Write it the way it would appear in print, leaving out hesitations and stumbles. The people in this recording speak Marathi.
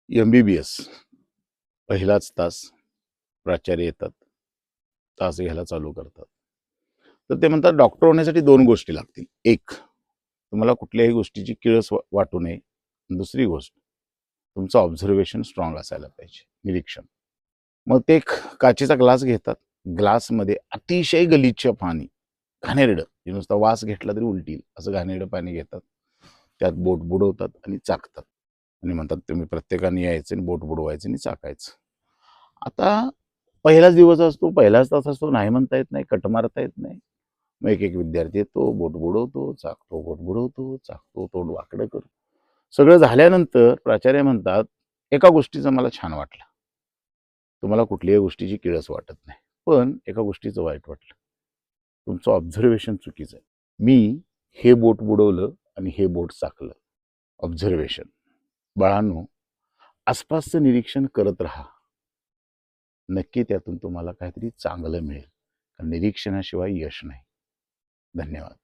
MBBS पहिलाच तास प्राचार्य येतात, तास घ्यायला चालू करतात. तर ते म्हणतात डॉक्टर होण्यासाठी 2 गोष्टी लागतील. एक, तुम्हाला कुठल्याही गोष्टीची किळस वाटू नये. दुसरी गोष्ट, तुमचं ऑब्झर्वेशन स्ट्रॉंग असायला पाहिजे, निरीक्षण. मग ते एक काचेचा ग्लास घेतात. ग्लासमध्ये अतिशय गलिच्छ पाणी, घाणेरडं, नुसता वास घेतला तरी उलटी येईल असं घाणेरडं पाणी घेतात. त्यात बोट बुडवतात आणि चाकतात आणि म्हणतात तुम्ही प्रत्येकाने यायचं आणि बोट बुडवायचं आणि चाकायचं. आता पहिलाच दिवस असतो, पहिलाच तास असतो, नाही म्हणता येत नाही, कट मारता येत नाही. मग एक विद्यार्थी येतो, बोट बुडवतो, चाकतो, बोट बुडवतो, चाकतो, तोंड वाकडं करतो. सगळं झाल्यानंतर प्राचार्य म्हणतात, एका गोष्टीचं मला छान वाटलं. तुम्हाला कुठल्याही गोष्टीची किळस वाटत नाही. पण एका गोष्टीचं वाईट वाटलं. तुमचं ऑब्झर्वेशन चुकीचं आहे. मी हे बोट बुडवलं आणि हे बोट चाकलं. ऑब्झर्वेशन. बाळांनो, आसपासचं निरीक्षण करत राहा. नक्की त्यातून तुम्हाला काहीतरी चांगलं मिळेल. निरीक्षणाशिवाय यश नाही. धन्यवाद.